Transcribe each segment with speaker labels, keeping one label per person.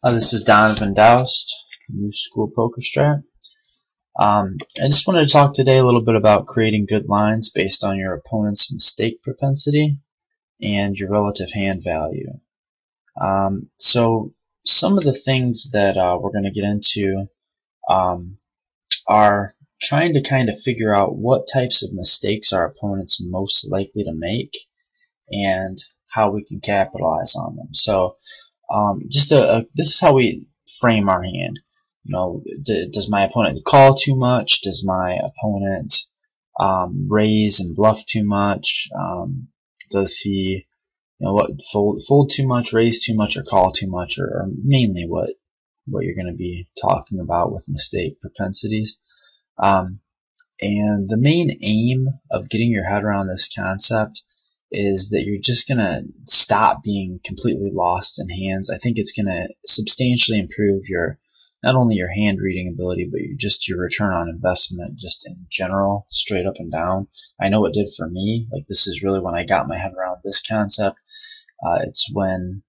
Speaker 1: This is Donovan Doust, New School Poker Strat. I just wanted to talk today a little bit about creating good lines based on your opponent's mistake propensity and your relative hand value. So some of the things that we're going to get into are trying to kind of figure out what types of mistakes our opponent's most likely to make and how we can capitalize on them. So this is how we frame our hand. You know, does my opponent call too much? Does my opponent raise and bluff too much? Does he, fold too much, raise too much, or call too much, or mainly what you're going to be talking about with mistake propensities. And the main aim of getting your head around this concept is that you're just going to stop being completely lost in hands. I think it's going to substantially improve your, not only your hand reading ability, but your return on investment just in general, straight up and down. I know it did for me. Like, this is really when I got my head around this concept. It's when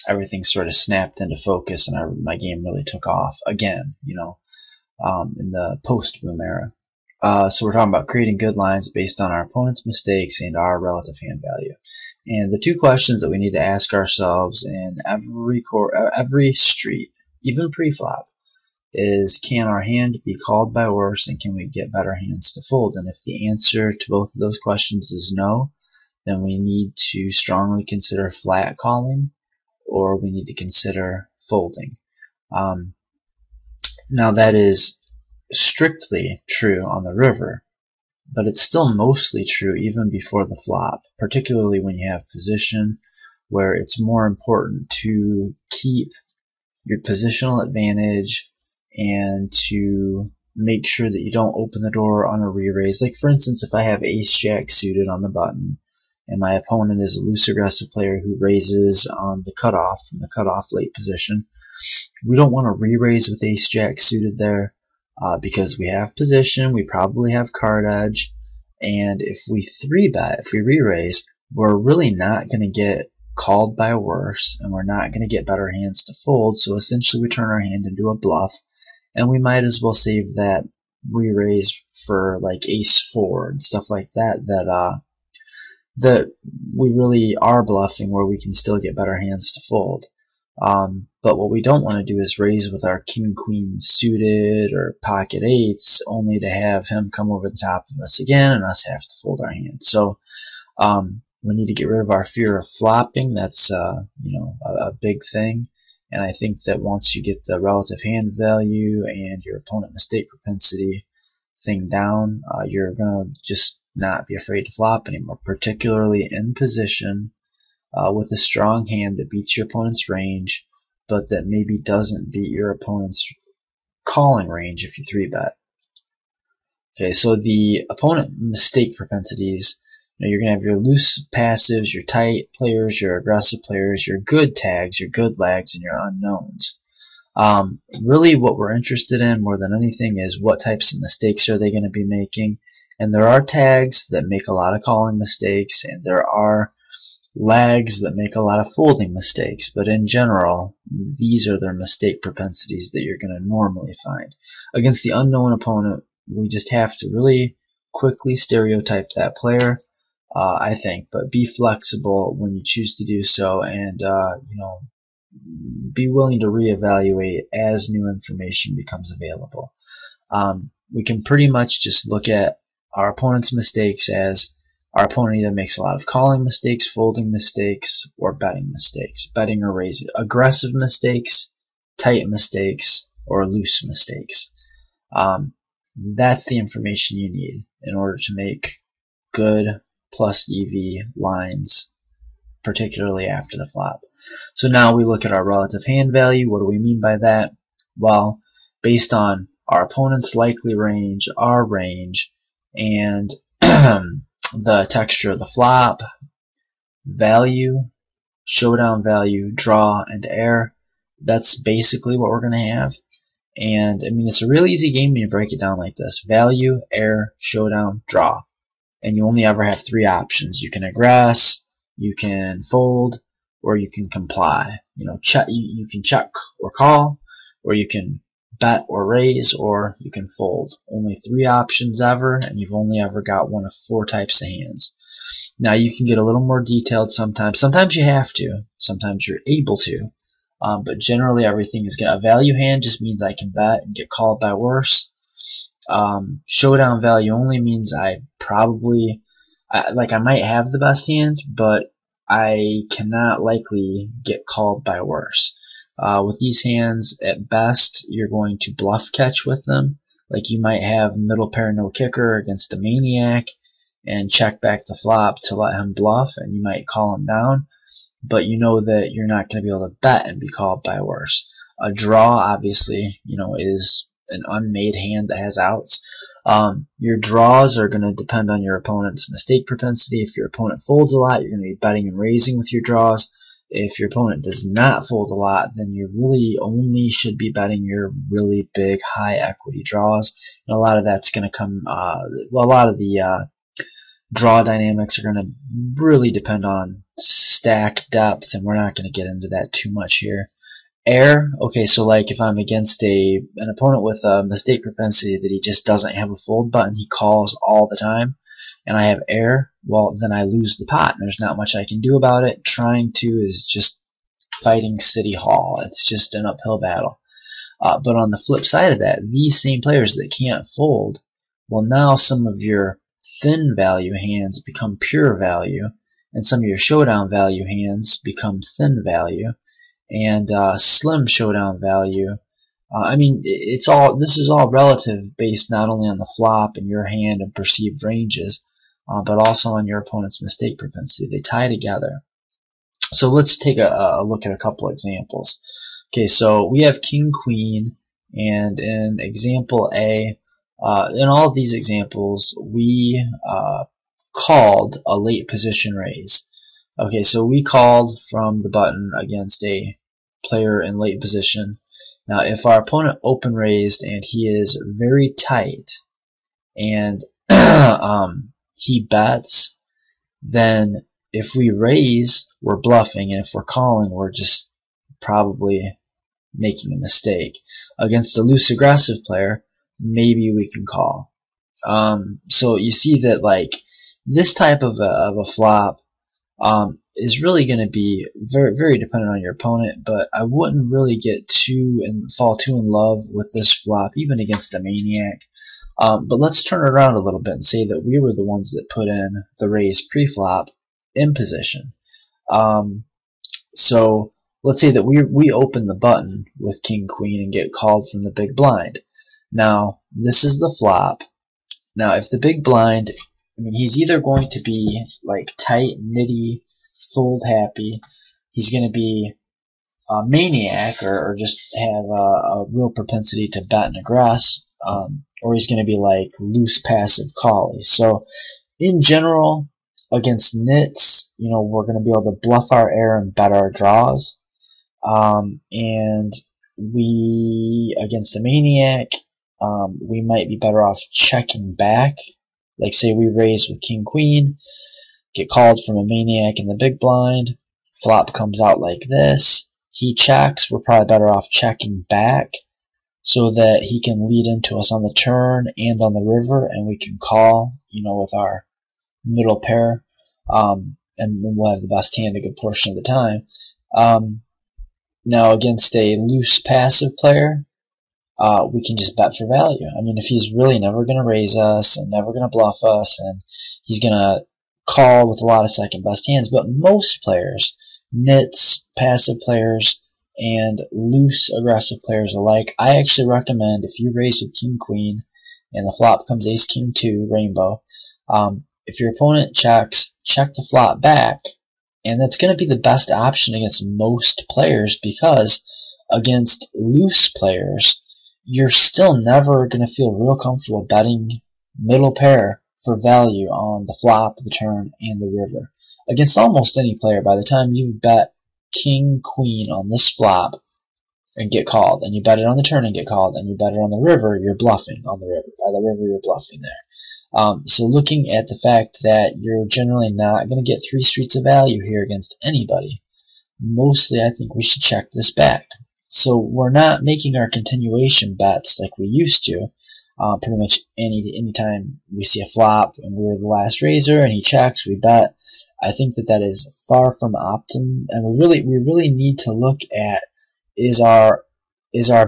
Speaker 1: everything sort of snapped into focus and my game really took off again, in the post-boom era. So we're talking about creating good lines based on our opponent's mistakes and our relative hand value. And the two questions that we need to ask ourselves in every street, even pre-flop, is can our hand be called by worse and can we get better hands to fold? And if the answer to both of those questions is no, then we need to strongly consider flat calling or we need to consider folding. Now that is strictly true on the river, but it's still mostly true even before the flop, particularly when you have position, where it's more important to keep your positional advantage and to make sure that you don't open the door on a re-raise. Like, for instance, if I have ace-jack suited on the button and my opponent is a loose aggressive player who raises on the cutoff, from the cutoff late position, we don't want to re-raise with ace-jack suited there. Because we have position, we probably have card edge, and if we 3-bet, if we re-raise, we're really not going to get called by worse, and we're not going to get better hands to fold, so essentially we turn our hand into a bluff, and we might as well save that re-raise for like ace-4 and stuff like that, that we really are bluffing where we can still get better hands to fold. But what we don't want to do is raise with our king-queen suited or pocket eights only to have him come over the top of us again and us have to fold our hand. So we need to get rid of our fear of flopping. That's a big thing. And I think that once you get the relative hand value and your opponent mistake propensity thing down, you're going to just not be afraid to flop anymore, particularly in position with a strong hand that beats your opponent's range, but that maybe doesn't beat your opponent's calling range if you 3-bet. Okay, so the opponent mistake propensities, you're going to have your loose passives, your tight players, your aggressive players, your good tags, your good lags, and your unknowns. Really what we're interested in more than anything is what types of mistakes are they going to be making. And there are tags that make a lot of calling mistakes, and there are lags that make a lot of folding mistakes, but in general, these are their mistake propensities that you're going to normally find. Against the unknown opponent, we just have to really quickly stereotype that player, I think, but be flexible when you choose to do so, and be willing to reevaluate as new information becomes available. We can pretty much just look at our opponent's mistakes as our opponent either makes a lot of calling mistakes, folding mistakes, or betting mistakes. Betting or raising. Aggressive mistakes, tight mistakes, or loose mistakes. That's the information you need in order to make good plus EV lines, particularly after the flop. So now we look at our relative hand value. What do we mean by that? Well, based on our opponent's likely range, our range, and the texture of the flop, value, showdown value, draw, and air. That's basically what we're going to have. And I mean, it's a real easy game when you break it down like this. Value, air, showdown, draw. And you only ever have 3 options. You can aggress, you can fold, or you can comply. You can check or call, or you can bet or raise, or you can fold. Only 3 options ever, and you've only ever got one of 4 types of hands. Now you can get a little more detailed sometimes. Sometimes you have to. Sometimes you're able to. But generally everything is a value hand just means I can bet and get called by worse. Showdown value only means I might have the best hand, but I cannot likely get called by worse. With these hands, at best, you're going to bluff catch with them. Like you might have middle pair no kicker against a maniac and check back the flop to let him bluff, and you might call him down, but you know that you're not going to be able to bet and be called by worse. A draw, obviously, is an unmade hand that has outs. Your draws are going to depend on your opponent's mistake propensity. If your opponent folds a lot, you're going to be betting and raising with your draws. If your opponent does not fold a lot, then you really only should be betting your really big high equity draws. And a lot of that's going to come, a lot of the draw dynamics are going to really depend on stack depth, and we're not going to get into that too much here. Air, okay, so like if I'm against an opponent with a mistake propensity that he just doesn't have a fold button, he calls all the time, and I have air, well, then I lose the pot, and there's not much I can do about it. Trying to is just fighting City Hall. It's just an uphill battle. But on the flip side of that, these same players that can't fold, well, now some of your thin value hands become pure value, and some of your showdown value hands become thin value, and slim showdown value. This is all relative, based not only on the flop and your hand and perceived ranges, but also on your opponent's mistake propensity. They tie together. So let's take a look at a couple examples. Okay, so we have King Queen, and in example A, in all of these examples, we called a late position raise. Okay, so we called from the button against a player in late position. Now, if our opponent open raised and he is very tight, and he bets, then if we raise, we're bluffing, and if we're calling, we're just probably making a mistake. Against a loose aggressive player, maybe we can call. So you see that like this type of a flop is really going to be very, very dependent on your opponent, but I wouldn't really get fall too in love with this flop, even against a maniac. But let's turn it around a little bit and say that we were the ones that put in the raise pre-flop in position. So let's say that we open the button with King Queen and get called from the big blind. Now, this is the flop. Now, if the big blind, he's either going to be like tight, nitty, fold happy, he's going to be a maniac, or just have a real propensity to bet and aggress, or he's going to be like loose passive collie. So in general, against nits, we're going to be able to bluff our air and bet our draws. And we, against a maniac, we might be better off checking back. Like say we raise with King Queen, get called from a maniac in the big blind, flop comes out like this, he checks, we're probably better off checking back so that he can lead into us on the turn and on the river, and we can call, with our middle pair, and we'll have the best hand a good portion of the time. Now against a loose passive player, we can just bet for value. If he's really never going to raise us and never going to bluff us, and he's going to call with a lot of second best hands, but most players, nits, passive players, and loose aggressive players alike, I actually recommend if you raise with King Queen and the flop comes Ace King 2 rainbow, if your opponent checks, check the flop back, and that's going to be the best option against most players, because against loose players, you're still never going to feel real comfortable betting middle pair for value on the flop, the turn, and the river. Against almost any player, by the time you bet King Queen on this flop and get called, and you bet it on the turn and get called, and you bet it on the river, you're bluffing on the river. By the river, you're bluffing there. So looking at the fact that you're generally not going to get 3 streets of value here against anybody, mostly I think we should check this back. So we're not making our continuation bets like we used to. Pretty much any time we see a flop and we're the last raiser and he checks, we bet. I think that is far from optimum, and we really need to look at is our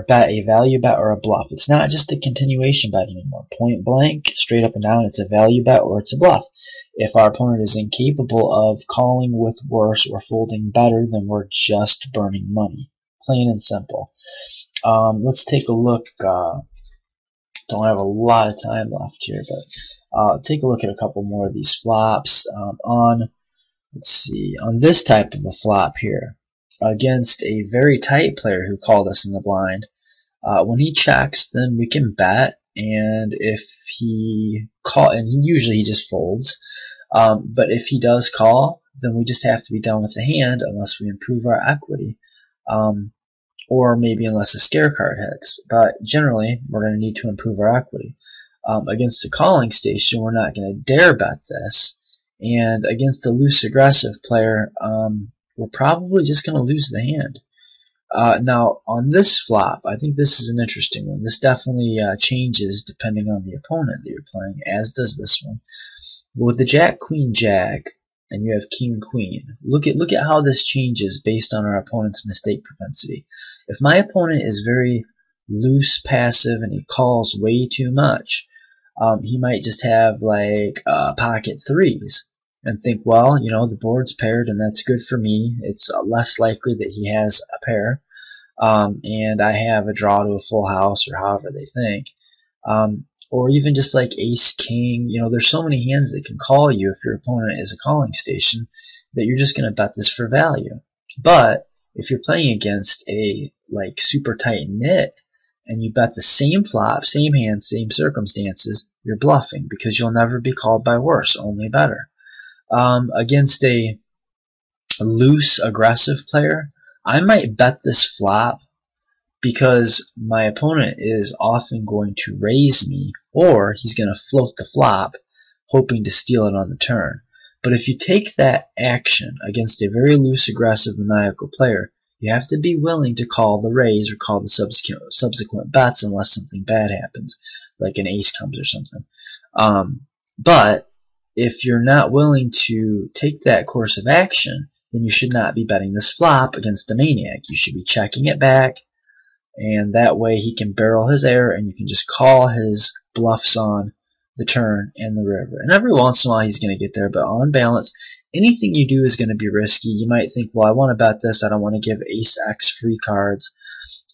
Speaker 1: bet a value bet or a bluff. It's not just a continuation bet anymore. Point blank, straight up and down, it's a value bet or it's a bluff. If our opponent is incapable of calling with worse or folding better, then we're just burning money. Plain and simple. Let's take a look. Don't have a lot of time left here, but take a look at a couple more of these flops. Let's see, on this type of a flop here, against a very tight player who called us in the blind, when he checks, then we can bet, and if he usually he just folds, but if he does call, then we just have to be done with the hand unless we improve our equity, or maybe unless a scare card hits. But generally, we're going to need to improve our equity. Against a calling station, we're not going to dare bet this, and against a loose aggressive player, we're probably just going to lose the hand. Now, on this flop, I think this is an interesting one. This definitely changes depending on the opponent that you're playing, as does this one. With the Jack, Queen, Jack, and you have King, Queen, look at how this changes based on our opponent's mistake propensity. If my opponent is very loose, passive, and he calls way too much, he might just have like pocket threes and think, well, you know, the board's paired and that's good for me. It's less likely that he has a pair, and I have a draw to a full house, or however they think. Or even just like ace, king, you know, there's so many hands that can call you if your opponent is a calling station that you're just going to bet this for value. But if you're playing against a like super tight knit and you bet the same flop, same hand, same circumstances, you're bluffing because you'll never be called by worse, only better. Against a loose, aggressive player, I might bet this flop because my opponent is often going to raise me, or he's going to float the flop, hoping to steal it on the turn. But if you take that action against a very loose, aggressive, maniacal player, you have to be willing to call the raise or call the subsequent bets unless something bad happens, like an ace comes or something. But if you're not willing to take that course of action, then you should not be betting this flop against a maniac. You should be checking it back, and that way he can barrel his air and you can just call his bluffs on the turn and the river. And every once in a while he's going to get there, but on balance, anything you do is going to be risky. You might think, well, I want to bet this, I don't want to give ace X free cards.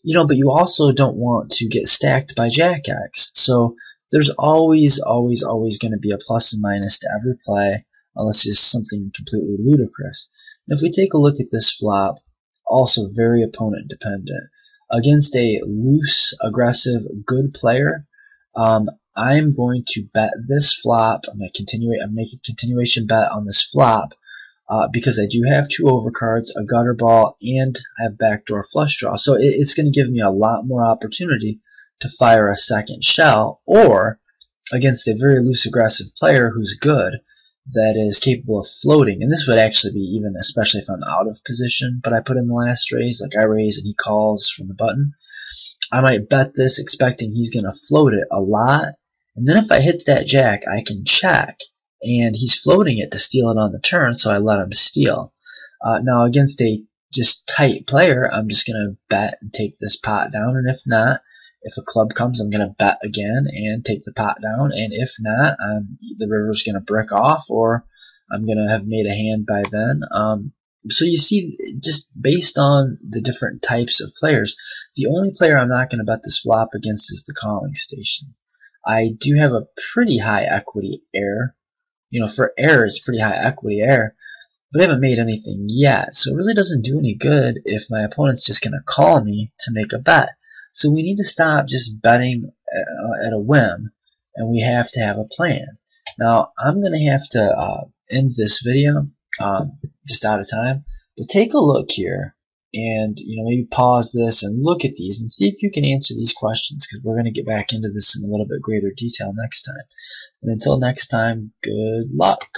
Speaker 1: You know, but you also don't want to get stacked by Jack X. So there's always going to be a plus and minus to every play, unless it's something completely ludicrous. And if we take a look at this flop, also very opponent dependent. Against a loose, aggressive, good player, I'm going to bet this flop. I'm going to make a continuation bet on this flop because I do have two overcards, a gutter ball, and I have backdoor flush draw. So it's going to give me a lot more opportunity to fire a second shell, or against a very loose, aggressive player who's good, that is capable of floating. And this would actually be even, especially if I'm out of position, but I put in the last raise, like I raise and he calls from the button. I might bet this expecting he's going to float it a lot, and then if I hit that jack, I can check, and he's floating it to steal it on the turn, so I let him steal. Now against a just tight player, I'm just going to bet and take this pot down, and if not, if a club comes, I'm going to bet again and take the pot down, and if not, the river's going to brick off, or I'm going to have made a hand by then. So you see, just based on the different types of players, the only player I'm not going to bet this flop against is the calling station. I do have a pretty high equity air. You know, for air, it's pretty high equity air, but I haven't made anything yet, so it really doesn't do any good if my opponent's just going to call me to make a bet. So we need to stop just betting at a whim, and we have to have a plan. Now, I'm going to have to end this video, just out of time, but take a look here, and maybe pause this and look at these and see if you can answer these questions, because we're going to get back into this in a little bit greater detail next time. And until next time, good luck.